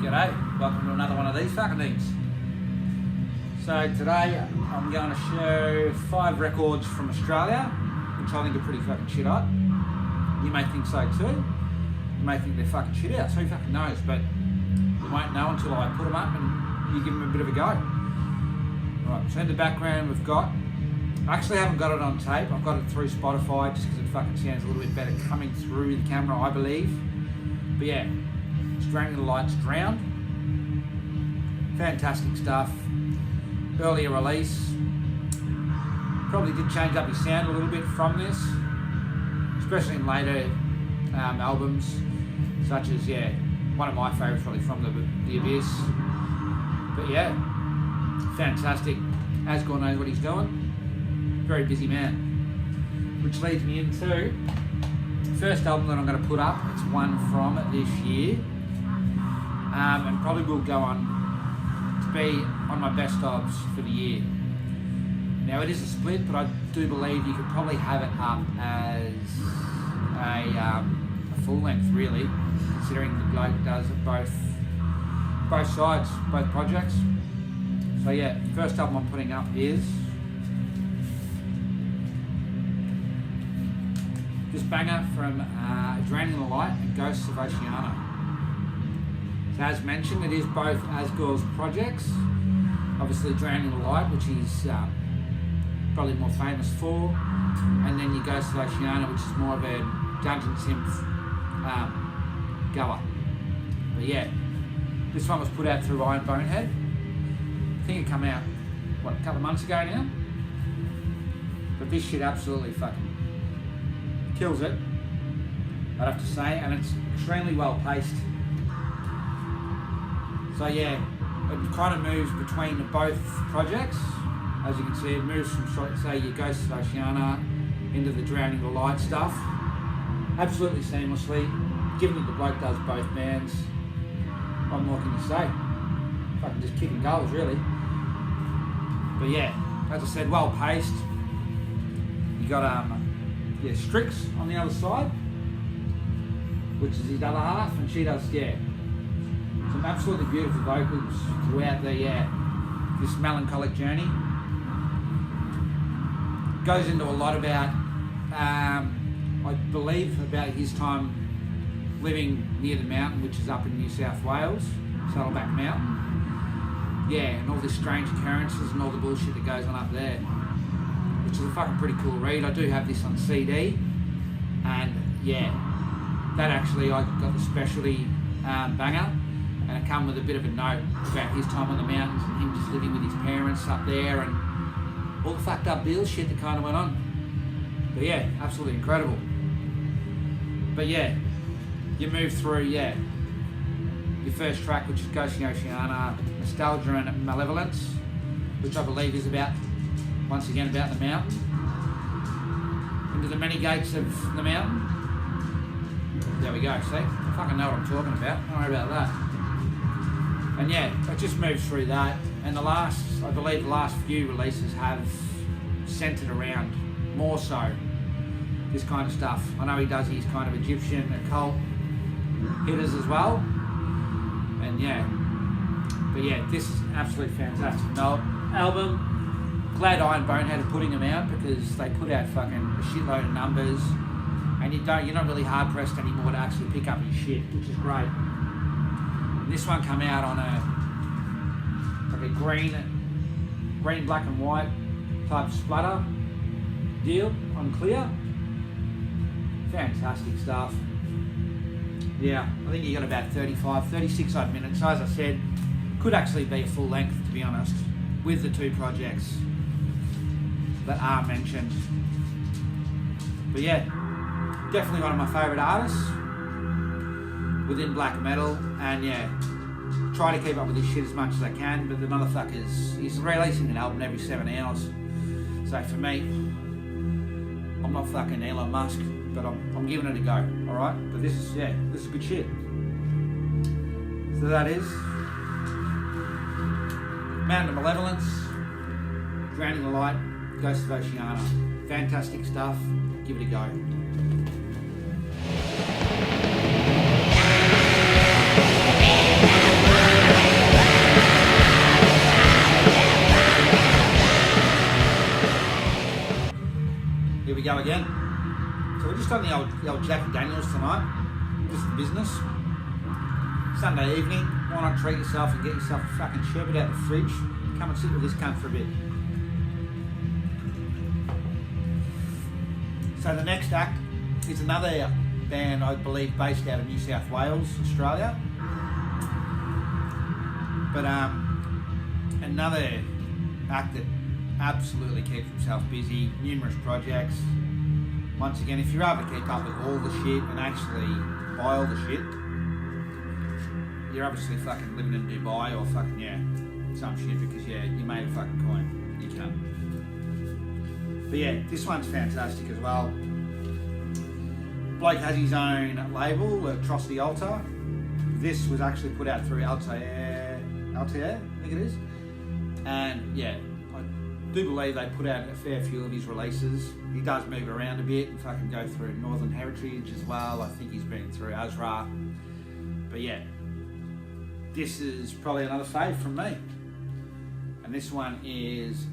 G'day, welcome to another one of these fucking things. So today I'm going to show 5 records from Australia, which I think are pretty fucking shit hot. You may think so too. You may think they're fucking shit out, so who fucking knows, but you won't know until I put them up and you give them a bit of a go. Right, so in the background we've got, I actually haven't got it on tape, I've got it through Spotify just because it fucking sounds a little bit better coming through the camera, I believe. But yeah, Straining the Lights Drowned. Fantastic stuff. Earlier release. Probably did change up his sound a little bit from this, especially in later albums, such as, one of my favourites probably from the Abyss. But yeah, fantastic. Axalon knows what he's doing. Very busy man. Which leads me into the first album that I'm going to put up. It's one from this year. And probably will go on to be on my best ofs for the year. Now it is a split, but I do believe you could probably have it up as a full length, really, considering the bloke does it both sides, both projects. So yeah, first album I'm putting up is this banger from Draining the Light and Ghosts of Oceania. So as mentioned, it is both Asgore's projects. Obviously Draining the Light, which he's probably more famous for, and then your Ghosts of Oceania, which is more of a dungeon synth goer. But yeah, this one was put out through Iron Bonehead. I think it came out, a couple of months ago now? But this shit absolutely fucking kills it, I'd have to say, and it's extremely well paced. So yeah, it kind of moves between both projects. As you can see, it moves from, say, your Ghosts of Oceania into the Drowning the Light stuff. Absolutely seamlessly. Given that the bloke does both bands, what more can you say? Fucking just kicking goals, really. But yeah, as I said, well paced. You got Strix on the other side, which is his other half, and she does some absolutely beautiful vocals throughout this melancholic journey. Goes into a lot about, I believe, about his time living near the mountain, which is up in New South Wales, Saddleback Mountain. Yeah, and all these strange occurrences and all the bullshit that goes on up there, which is a fucking pretty cool read. I do have this on CD, and yeah, that actually, I got the specialty banger, and it come with a bit of a note about his time on the mountains and him just living with his parents up there and all the fucked up Beale shit that kind of went on. But yeah, absolutely incredible. But yeah, you move through, your first track, which is Ghosts of Oceania, Nostalgia and Malevolence, which I believe is about, once again, about the mountain. Into the many gates of the mountain. There we go, see? I fucking know what I'm talking about, don't worry about that. And yeah, it just moves through that. And I believe the last few releases have centered around more so this kind of stuff. I know he does his kind of Egyptian occult hitters as well. And yeah, but yeah, this is an absolutely fantastic album. Glad Iron Bonehead are putting them out, because they put out fucking a shitload of numbers, and you're not really hard pressed anymore to actually pick up his shit, which is great. And this one come out on a green, black and white type splatter deal on clear. Fantastic stuff. Yeah, I think you got about 36 odd minutes. So as I said, could actually be a full length, to be honest, with the 2 projects that are mentioned. But yeah, definitely one of my favourite artists within black metal, and yeah, try to keep up with this shit as much as I can, but the motherfucker's, he's releasing an album every 7 hours. So for me, I'm not fucking Elon Musk, but I'm giving it a go, alright? But this is good shit. So that is Mountain of Malevolence, Draining the Light, Ghosts of Oceania. Fantastic stuff, give it a go. again. So we're just on the old Jack and Daniels tonight. Just the business. Sunday evening, why not treat yourself and get yourself a fucking sherbet out of the fridge. Come and sit with this cunt for a bit. So the next act is another band, I believe, based out of New South Wales, Australia. But another act that absolutely keeps himself busy, numerous projects. Once again, if you're able to keep up with all the shit and actually buy all the shit, you're obviously fucking living in Dubai or fucking, some shit, because you made a fucking coin. You can't. But yeah, this one's fantastic as well. Bloke has his own label, Atrocity Altar. This was actually put out through Altair, I think it is. And yeah, I do believe they put out a fair few of his releases. He does move around a bit and fucking go through Northern Heritage as well. I think he's been through Azra. But yeah, this is probably another fave from me. And this one is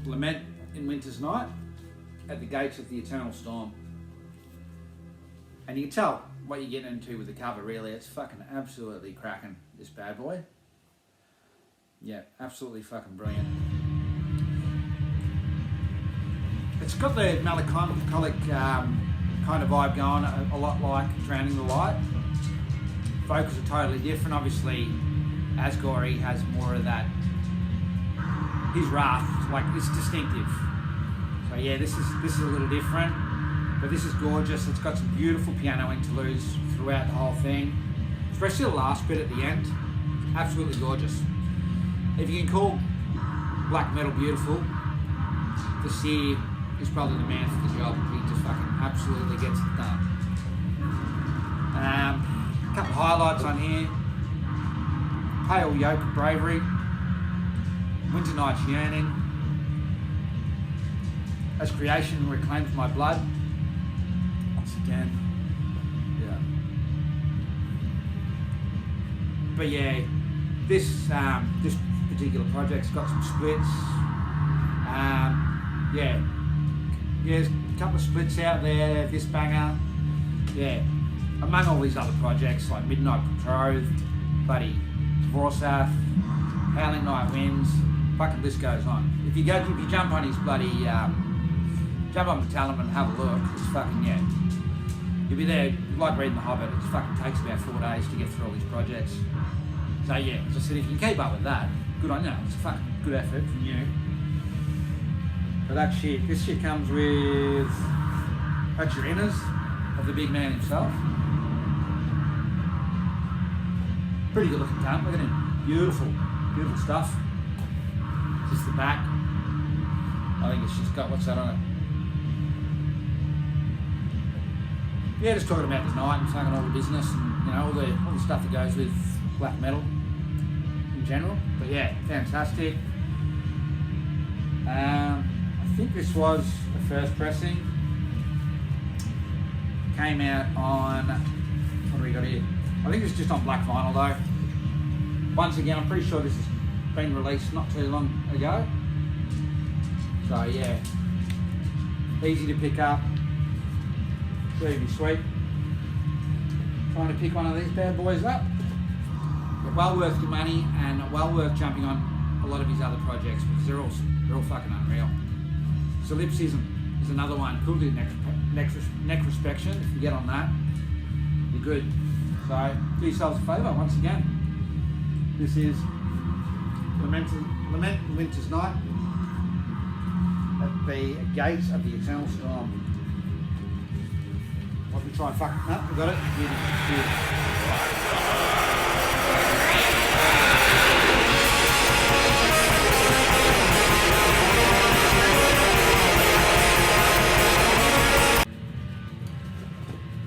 Lament in Winter's Night at the Gates of the Eternal Storm. And you can tell what you're getting into with the cover, really. It's fucking absolutely cracking, this bad boy. Yeah, absolutely fucking brilliant. It's got the melancholic kind of vibe going, a lot like Drowning the Light. Vocals are totally different. Obviously, Asgory has more of that. His wrath, like, it's distinctive. So yeah, this is a little different, but this is gorgeous. It's got some beautiful piano interludes throughout the whole thing, especially the last bit at the end. Absolutely gorgeous. If you can call black metal beautiful, the Seer is probably the man for the job. He just fucking absolutely gets it done. A couple of highlights on here. Pale Yoke of Bravery, Winter Night's Yearning, As Creation Reclaims My Blood. Once again, yeah. But yeah, this particular project's got some splits. There's a couple of splits out there. This banger, yeah. Among all these other projects like Midnight Betrothed, bloody Dvorsath, Howling Night Winds, fucking list goes on. If you jump on his bloody, jump on Metallum and have a look, it's fucking, yeah. You'll be there, like reading The Hobbit, it fucking takes about 4 days to get through all these projects. So yeah, as I said, if you can keep up with that, good on you. It's a fucking good effort from you. But this shit comes with Hatcherinas of the big man himself. Pretty good looking cunt, look at him. Beautiful, beautiful stuff. Just the back. I think it's just got, what's that on it? Yeah, just talking about the night and fucking all the business and, all the stuff that goes with black metal in general. But yeah, fantastic. I think this was the first pressing. Came out on, what do we got here? I think it's just on black vinyl though. Once again, I'm pretty sure this has been released not too long ago. So yeah, easy to pick up, really sweet. Trying to pick one of these bad boys up. But well worth your money and well worth jumping on a lot of his other projects because they're all fucking unreal. Solipsism is another one. Cool to necrospection. If you get on that, you're good. So do yourselves a favour once again. This is Lament in Winter's Night at the Gates of the Eternal Storm. Let me try and fuck it up. We got it.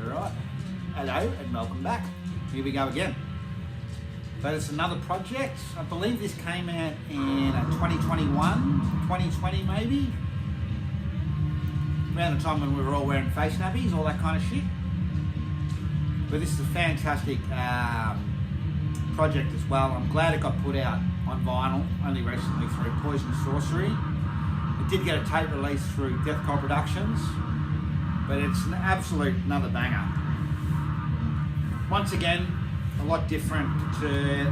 Alright. Hello and welcome back. Here we go again. So it's another project. I believe this came out in 2021, 2020 maybe. Around the time when we were all wearing face nappies, all that kind of shit. But this is a fantastic project as well. I'm glad it got put out on vinyl only recently through Poison Sorcery. It did get a tape release through Death Cop Productions, but it's an absolute another banger. Once again, a lot different to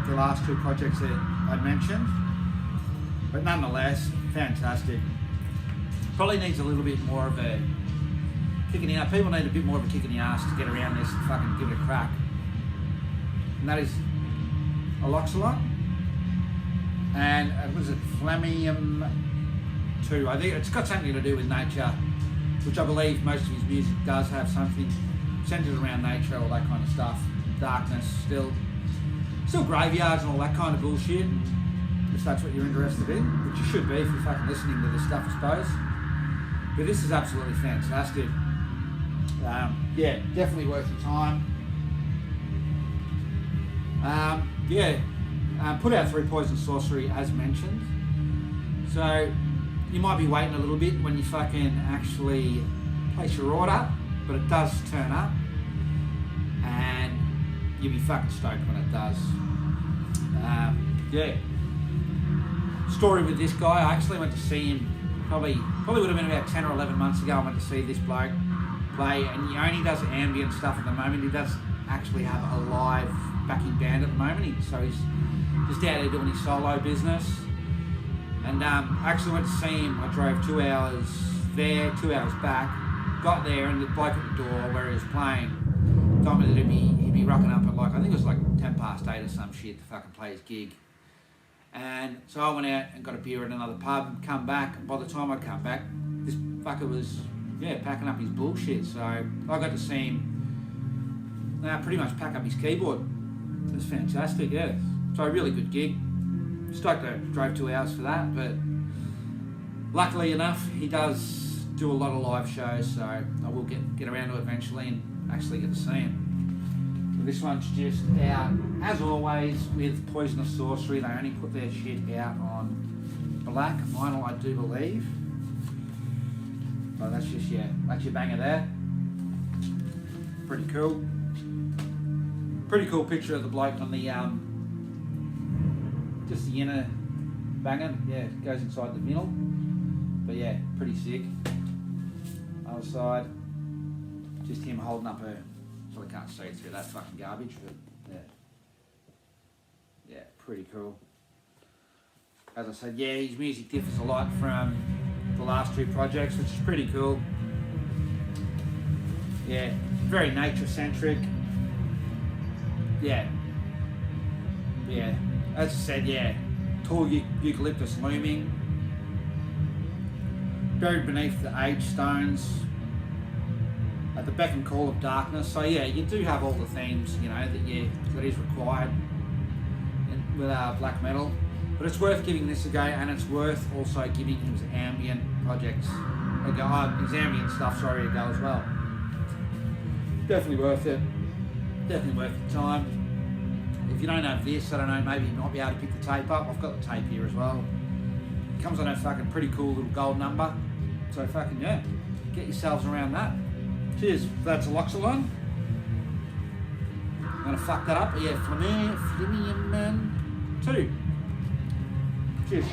the last two projects that I'd mentioned, but nonetheless, fantastic. Probably needs a little bit more of a kick in the ass. People need a bit more of a kick in the ass to get around this and fucking give it a crack. And that is Axalon. And was it Lament 2? I think it's got something to do with nature, which I believe most of his music does have something centered around nature, all that kind of stuff. Darkness, still graveyards and all that kind of bullshit, if that's what you're interested in, which you should be if you're fucking listening to this stuff, I suppose. But this is absolutely fantastic. Yeah, definitely worth your time. Put out 3 Poison Sorcery as mentioned. So you might be waiting a little bit when you fucking actually place your order, but it does turn up, and you'll be fucking stoked when it does. Story with this guy, I actually went to see him probably would have been about 10 or 11 months ago. I went to see this bloke play, and he only does ambient stuff at the moment. He does actually have a live backing band at the moment, so he's just out there doing his solo business. And I actually went to see him. I drove 2 hours there, 2 hours back, got there, and the bloke at the door where he was playing told me that he'd be rocking up at like, I think it was like 10 past 8 or some shit to fucking play his gig. And so I went out and got a beer at another pub, come back, and by the time I come back, this fucker was, packing up his bullshit. So I got to see him pretty much pack up his keyboard. It was fantastic, yeah. So a really good gig. Stoked I drove 2 hours for that, but luckily enough, he does do a lot of live shows, so I will get around to it eventually and actually get to see him. So this one's just out, as always, with Poisonous Sorcery. They only put their shit out on black vinyl, I do believe. So that's just, that's your banger there. Pretty cool. Pretty cool picture of the bloke on the, just the inner banger. Yeah, it goes inside the middle. But yeah, pretty sick. Other side, just him holding up a, so I can't see through that fucking garbage, but yeah, pretty cool. As I said, yeah, his music differs a lot from the last 2 projects, which is pretty cool. Yeah, very nature-centric. Yeah, as I said, tall eucalyptus looming, buried beneath the age stones, at the beck and call of darkness. So yeah, you do have all the themes, that is required with black metal. But it's worth giving this a go, and it's worth also giving his ambient projects a go, his ambient stuff, a go as well. Definitely worth it. Definitely worth the time. If you don't have this, I don't know, maybe you might be able to pick the tape up. I've got the tape here as well. It comes on a fucking pretty cool little gold number. So fucking, get yourselves around that. Cheers. That's Axalon. I'm going to fuck that up. Yeah, Lament 2. Cheers.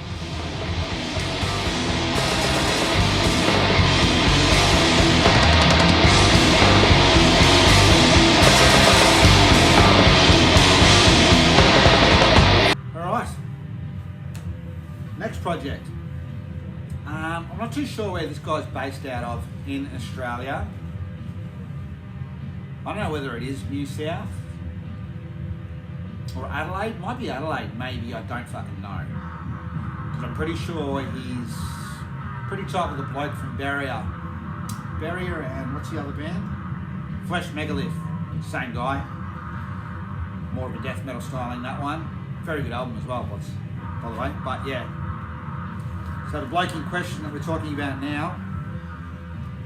Next project. I'm not too sure where this guy's based out of in Australia. I don't know whether it is New South or Adelaide. Might be Adelaide, maybe, I don't fucking know. Because I'm pretty sure he's pretty tight with the bloke from Barrier and what's the other band? Flesh Megalith, same guy. More of a death metal styling, that one. Very good album as well, by the way, but yeah. So the bloke in question that we're talking about now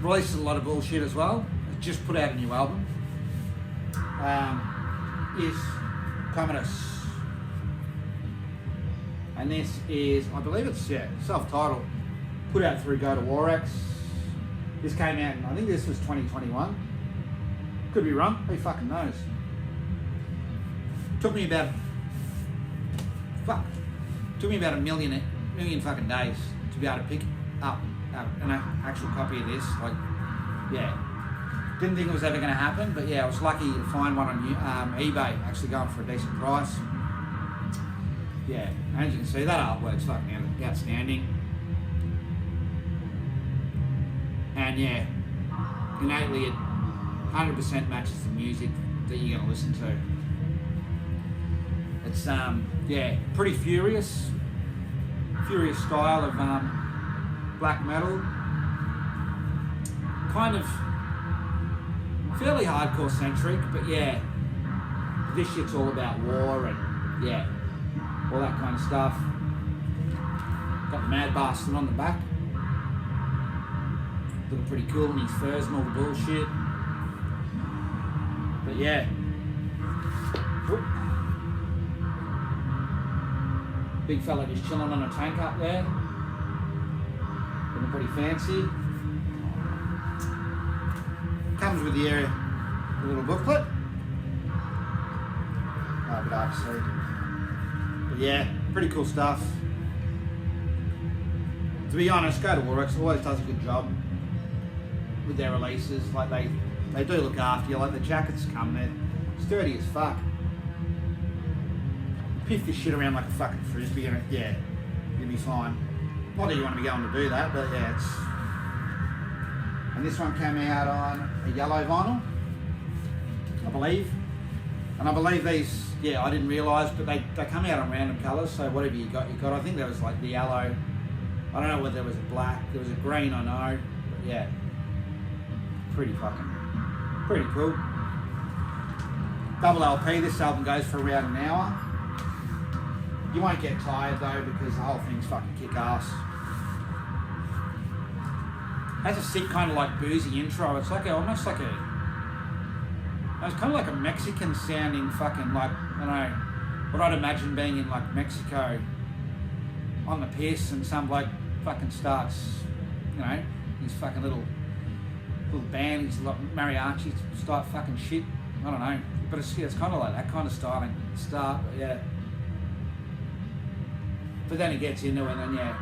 released a lot of bullshit as well. Just put out a new album. Is Commus. And this is, I believe it's self-titled. Put out through Go to Warex. This came out, I think this was 2021. Could be wrong, who fucking knows. Took me about a million fucking days to be able to pick up an actual copy of this. Like, yeah, didn't think it was ever going to happen, but yeah, I was lucky to find one on eBay, actually going for a decent price. Yeah, and as you can see, that artwork's fucking outstanding. And yeah, innately it 100% matches the music that you're going to listen to. It's yeah, pretty furious style of black metal, kind of fairly hardcore centric, but yeah, this shit's all about war and yeah, all that kind of stuff. Got the Mad Bastard on the back, looking pretty cool in his furs and all the bullshit. But yeah, whoop. Big fella just chilling on a tank up there, looking pretty fancy. Comes with the little booklet. Oh, a bit hard to see. But yeah, pretty cool stuff. To be honest, Go to Warworks always does a good job with their releases. Like they do look after you. Like the jackets come, they're sturdy as fuck. Piff this shit around like a fucking frisbee and yeah, you'll be fine. Not that you want to be going to do that, but yeah, it's. And this one came out on a yellow vinyl, I believe. And I believe these, yeah, I didn't realise, but they come out on random colours, so whatever you got. I think there was like the yellow, I don't know whether there was a black, there was a green, I know, but yeah, pretty cool. Double LP, this album goes for around an hour. You won't get tired though, because the whole thing's fucking kick-ass. Has a sick kind of like boozy intro. It's like almost like it's kind of like a Mexican sounding fucking like, I don't know, what I'd imagine being in like Mexico on the piss and some bloke fucking starts, you know, his fucking little band, his mariachi start fucking shit. I don't know, but it's kind of like that kind of styling start, but yeah. But then it gets into it and then yeah,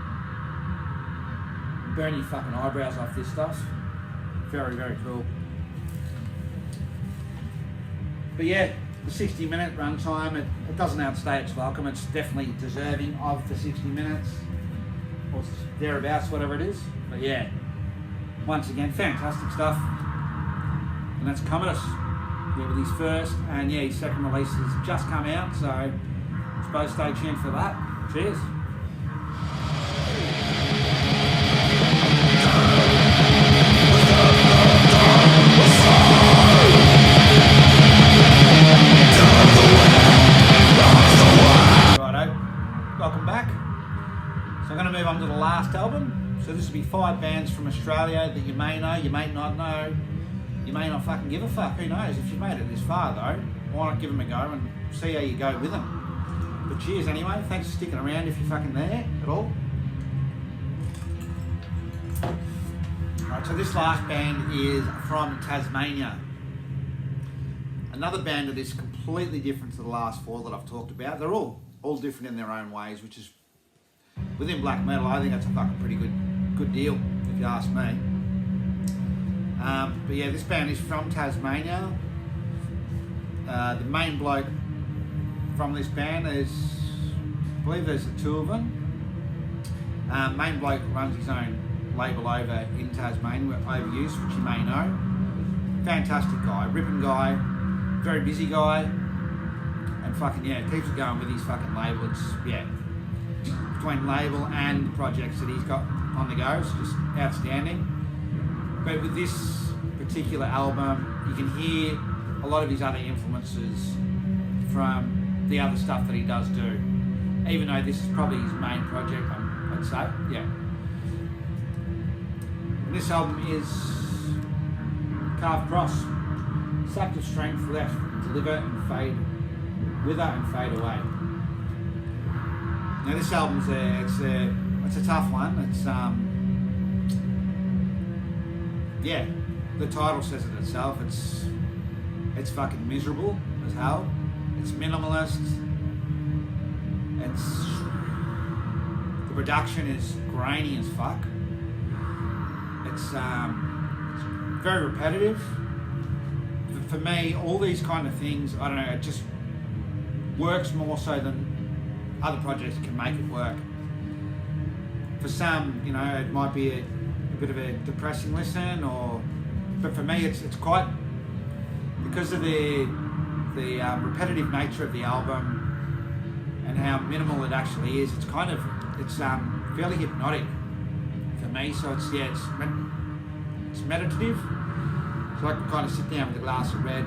burn your fucking eyebrows off this stuff. Very, very cool. But yeah, the 60-minute runtime, it doesn't outstay its welcome. It's definitely deserving of the 60 minutes or thereabouts, whatever it is. But yeah, once again, fantastic stuff. And that's Commus, yeah, with his first and yeah, his second release has just come out, so I suppose stay tuned for that. Cheers. Welcome back. So I'm going to move on to the last album. So this will be 5 bands from Australia that you may know, you may not know, you may not fucking give a fuck. Who knows? If you've made it this far though, why not give them a go and see how you go with them. But cheers anyway. Thanks for sticking around if you're fucking there at all. Right, so this last band is from Tasmania. Another band that is completely different to the last 4 that I've talked about. They're all different in their own ways, which is, within black metal, I think that's a fucking pretty good deal, if you ask me. But yeah, this band is from Tasmania. The main bloke from this band is, I believe there's 2 of them. Main bloke runs his own label over in Tasmania, Overuse, which you may know. Fantastic guy, ripping guy, very busy guy. And fucking yeah, keeps it going with his fucking label. It's yeah, between label and the projects that he's got on the go, it's just outstanding. But with this particular album, you can hear a lot of his other influences from the other stuff that he does do. Even though this is probably his main project, I'd say, yeah. And this album is Carved Cross, sapped of strength left, deliver and fade. Wither and fade away. Now this album's it's a tough one. It's yeah, the title says it itself. It's fucking miserable as hell. It's minimalist. The production is grainy as fuck. it's very repetitive. For me, all these kind of things, I don't know, it just works more so than other projects can make it work. For some, you know, it might be a bit of a depressing listen, but for me, it's quite, because of the repetitive nature of the album and how minimal it actually is. It's fairly hypnotic for me. So it's meditative. So I can kind of sit down with a glass of red,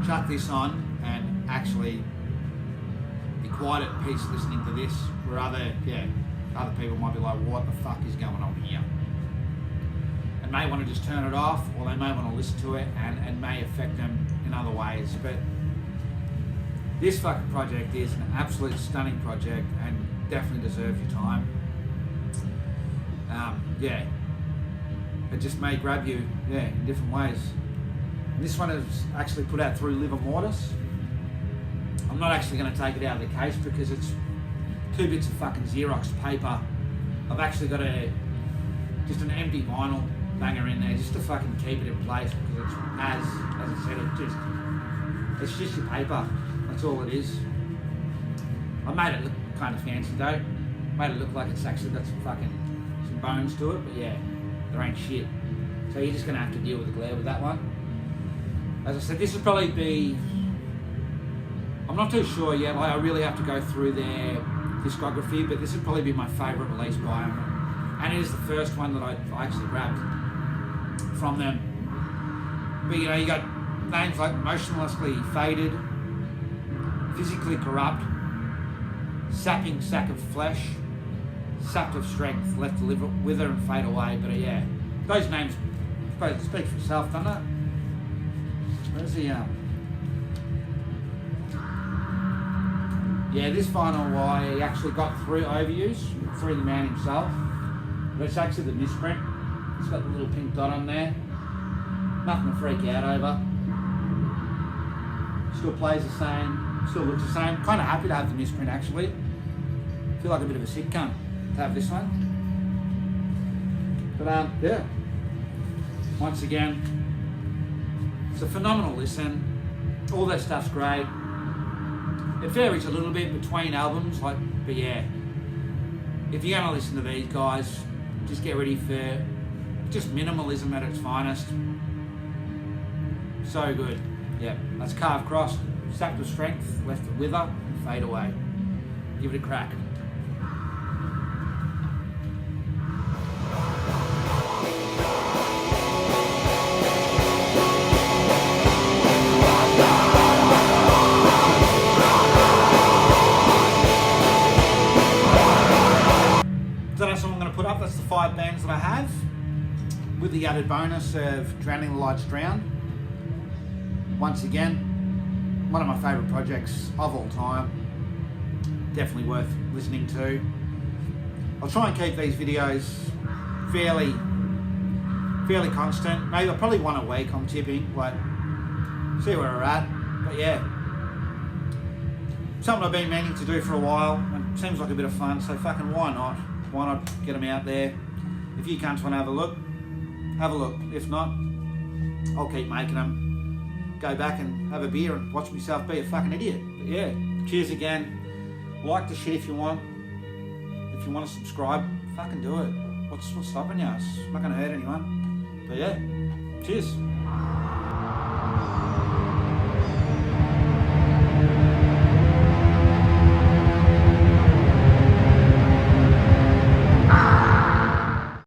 chuck this on, and actually be quiet at peace listening to this. Where other people might be like, "What the fuck is going on here?" And may want to just turn it off, or they may want to listen to it, and may affect them in other ways. But this fucking project is an absolute stunning project and definitely deserves your time. It just may grab you, in different ways. And this one is actually put out through Liver Mortis. I'm not actually going to take it out of the case because it's 2 bits of fucking Xerox paper. I've actually got just an empty vinyl banger in there just to fucking keep it in place, because it's, as I said, it's just your paper. That's all it is. I made it look kind of fancy though. Made it look like it's actually got some bones to it, but yeah, there ain't shit. So you're just gonna have to deal with the glare with that one. As I said, this would probably be, I'm not too sure yet, I really have to go through their discography, but this would probably be my favourite release by them. And it is the first one that I actually grabbed from them. But you know, you got names like Motionlessly Faded, Physically Corrupt, Sapping Sack of Flesh, Sapped of Strength, Left to Wither and Fade Away. But those names speak for itself, doesn't it? Where's the this vinyl I actually got through overuse, through the man himself. But it's actually the misprint. It's got the little pink dot on there. Nothing to freak out over. Still plays the same, still looks the same. Kind of happy to have the misprint actually. Feel like a bit of a sick cunt to have this one. But once again, it's a phenomenal listen. All that stuff's great. It varies a little bit between albums, but if you're gonna listen to these guys, just get ready for just minimalism at its finest. So good. Yeah, that's Carved Cross, Sapped of Strength, Left to Wither, and Fade Away. Give it a crack. So that's what I'm going to put up. That's the 5 bands that I have, with the added bonus of Drowning the Lights Drown. Once again, one of my favourite projects of all time. Definitely worth listening to. I'll try and keep these videos fairly constant. Maybe probably one a week, I'm tipping. Like, see where we're at. But yeah, something I've been meaning to do for a while, and it seems like a bit of fun. So fucking why not? Why not get them out there? If you cunts want to have a look, have a look. If not, I'll keep making them. Go back and have a beer and watch myself be a fucking idiot. But yeah, cheers again. Like the shit if you want. If you want to subscribe, fucking do it. What's stopping you? It's not going to hurt anyone. But yeah, cheers.